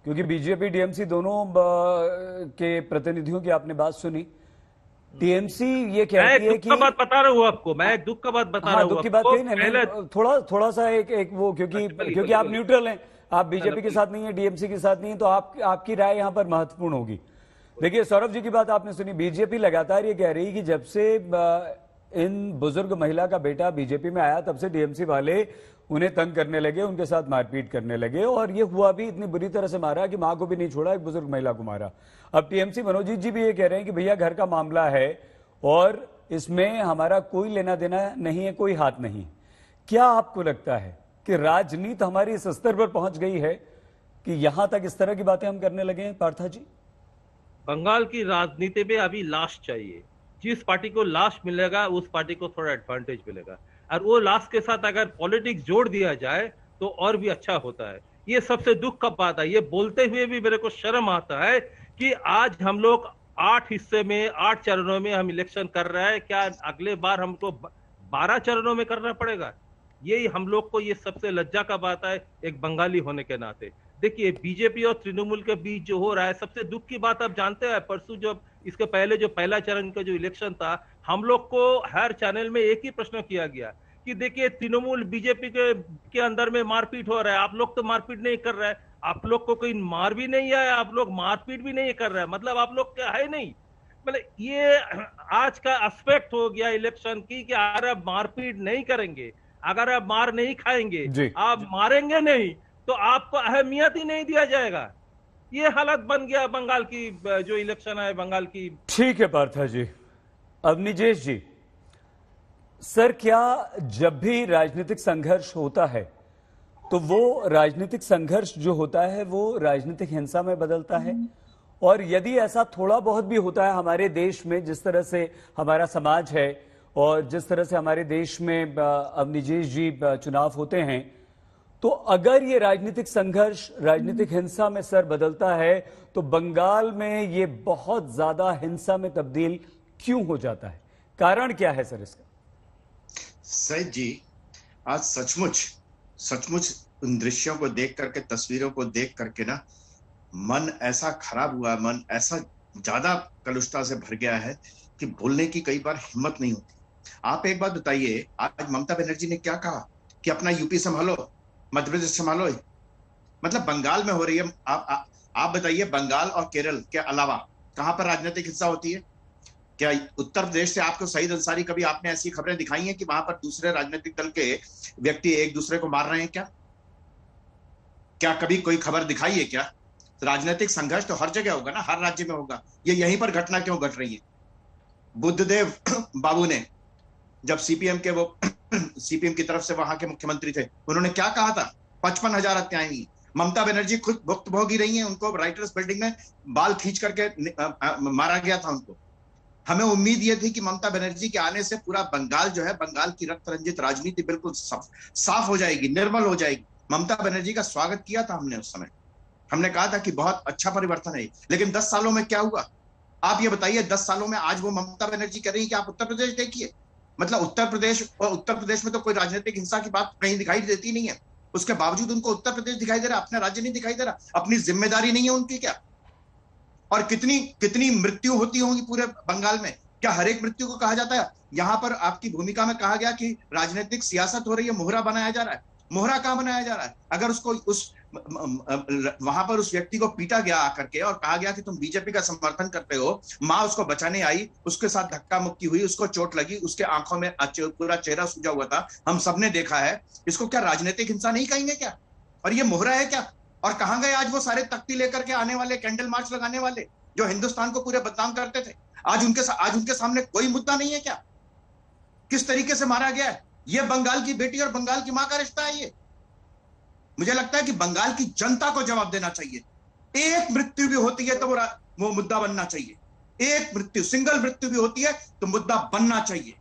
क्योंकि BJP DMC दोनों के प्रतिनिधियों की आपने बात सुनी। टीएमसी ये मैं कहती है दुख का कि बात बता रहा हूँ आपको, हाँ, मैं दुख का बात बता हाँ रहा हूँ दुख की बात आपको। कही ना, पहले नहीं थोड़ा थोड़ा सा एक वो, क्योंकि चलिए क्योंकि बोलिए आप बोलिए। न्यूट्रल हैं, आप चलो बीजेपी के बोलिए साथ नहीं है, डीएमसी के साथ नहीं है, तो आपकी राय यहां पर महत्वपूर्ण होगी। बोलिए। देखिए सौरभ जी की बात आपने सुनी, बीजेपी लगातार ये कह रही है कि जब से इन बुजुर्ग महिला का बेटा बीजेपी में आया तब से डीएमसी वाले उन्हें तंग करने लगे, उनके साथ मारपीट करने लगे, और ये हुआ भी इतनी बुरी तरह से मारा कि मां को भी नहीं छोड़ा, एक बुजुर्ग महिला को मारा। अब टीएमसी मनोजीत जी भी ये कह रहे हैं कि भैया घर का मामला है और इसमें हमारा कोई लेना देना नहीं है, कोई हाथ नहीं। क्या आपको लगता है कि राजनीति हमारी इस स्तर पर पहुंच गई है कि यहां तक इस तरह की बातें हम करने लगे हैं पार्था जी? बंगाल की राजनीति में अभी लास्ट चाहिए। जिस पार्टी को लास्ट मिलेगा उस पार्टी को थोड़ा एडवांटेज मिलेगा, और वो लास्ट के साथ अगर पॉलिटिक्स जोड़ दिया जाए तो और भी अच्छा होता है। ये सबसे दुख का बात है, ये बोलते हुए भी मेरे को शर्म आता है कि आज हम लोग 8 हिस्से में 8 चरणों में हम इलेक्शन कर रहे हैं। क्या अगले बार हमको 12 चरणों में करना पड़ेगा? यही हम लोग को ये सबसे लज्जा का बात है एक बंगाली होने के नाते। देखिए बीजेपी और तृणमूल के बीच जो हो रहा है, सबसे दुख की बात आप जानते हैं, परसों जब इसके पहले जो पहला चरण का जो इलेक्शन था, हम लोग को हर चैनल में एक ही प्रश्न किया गया कि देखिए तृणमूल बीजेपी के अंदर में मारपीट हो रहा है, आप लोग तो मारपीट नहीं कर रहे हैं, आप लोग को कोई मार भी नहीं है, आप लोग मारपीट भी नहीं कर रहे हैं, मतलब आप लोग क्या है नहीं। मतलब ये आज का एस्पेक्ट हो गया इलेक्शन की कि अगर आप मारपीट नहीं करेंगे, अगर आप मार नहीं खाएंगे, जी आप मारेंगे नहीं, तो आपको अहमियत ही नहीं दिया जाएगा। ये हालत बन गया बंगाल की, जो इलेक्शन है बंगाल की। ठीक है पार्था जी। अवनिजेश जी, सर क्या जब भी राजनीतिक संघर्ष होता है तो वो राजनीतिक संघर्ष जो होता है वो राजनीतिक हिंसा में बदलता है? और यदि ऐसा थोड़ा बहुत भी होता है हमारे देश में, जिस तरह से हमारा समाज है और जिस तरह से हमारे देश में अवनिजेश जी चुनाव होते हैं, तो अगर ये राजनीतिक संघर्ष राजनीतिक हिंसा में सर बदलता है तो बंगाल में ये बहुत ज्यादा हिंसा में तब्दील क्यों हो जाता है? कारण क्या है सर इसका? सैद जी, आज सचमुच सचमुच उन दृश्यों को देख करके, तस्वीरों को देख करके ना मन ऐसा खराब हुआ, मन ऐसा ज्यादा कलुषता से भर गया है कि बोलने की कई बार हिम्मत नहीं होती। आप एक बात बताइए, आज ममता बनर्जी ने क्या कहा कि अपना यूपी संभालो, मध्य प्रदेश संभालो। मतलब बंगाल में हो रही है। आप बताइए, बंगाल और केरल के अलावा कहां पर राजनीतिक हिंसा होती है? क्या उत्तर प्रदेश से आपको सईद अंसारी, कभी आपने ऐसी खबरें दिखाई हैं कि वहां पर दूसरे राजनीतिक दल के व्यक्ति एक दूसरे को मार रहे हैं? क्या कभी कोई खबर दिखाई है क्या? राजनीतिक संघर्ष तो हर जगह होगा ना, हर राज्य में होगा। ये यहीं पर घटना क्यों घट रही है? बुद्धदेव बाबू ने जब सीपीएम के वो सीपीएम की तरफ से वहां के मुख्यमंत्री थे, उन्होंने क्या कहा था? 55,000 हत्याएं हुई। ममता बनर्जी खुद भुक्तभोगी रही हैं, उनको राइटर्स बिल्डिंग में बाल खींच करके मारा गया था उनको। हमें उम्मीद ये थी कि ममता बनर्जी के आने से पूरा बंगाल जो है, बंगाल की रक्त रंजित राजनीति बिल्कुल साफ हो जाएगी, निर्मल हो जाएगी। ममता बनर्जी का स्वागत किया था हमने उस समय, हमने कहा था कि बहुत अच्छा परिवर्तन है। लेकिन 10 सालों में क्या हुआ? आप ये बताइए, 10 सालों में आज वो ममता बनर्जी कह रही है कि आप उत्तर प्रदेश देखिए। मतलब उत्तर प्रदेश में तो कोई राजनीतिक हिंसा की बात कहीं दिखाई देती नहीं है, उसके बावजूद उनको उत्तर प्रदेश दिखाई दे रहा, अपना राज्य नहीं दिखाई दे रहा। अपनी जिम्मेदारी नहीं है उनकी क्या? और कितनी कितनी मृत्यु होती होंगी पूरे बंगाल में? क्या हर एक मृत्यु को कहा जाता है? यहां पर आपकी भूमिका में कहा गया कि राजनीतिक सियासत हो रही है, मोहरा बनाया जा रहा है। मोहरा कहां बनाया जा रहा है? अगर उसको वहां पर उस व्यक्ति को पीटा गया आकर के और कहा गया कि तुम बीजेपी का समर्थन करते हो, मां उसको बचाने आई, उसके साथ धक्का मुक्की हुई, उसको चोट लगी, उसके आंखों में पूरा चेहरा सूजा हुआ था, हम सबने देखा है। इसको क्या राजनीतिक हिंसा नहीं कहेंगे क्या? और ये मोहरा है क्या? और कहां गए आज वो सारे तख्ती लेकर के आने वाले, कैंडल मार्च लगाने वाले, जो हिंदुस्तान को पूरे बदनाम करते थे? आज उनके सामने कोई मुद्दा नहीं है क्या? किस तरीके से मारा गया है? ये बंगाल की बेटी और बंगाल की मां का रिश्ता है। ये मुझे लगता है कि बंगाल की जनता को जवाब देना चाहिए। एक मृत्यु भी होती है तो वो मुद्दा बनना चाहिए। एक मृत्यु, सिंगल मृत्यु भी होती है तो मुद्दा बनना चाहिए।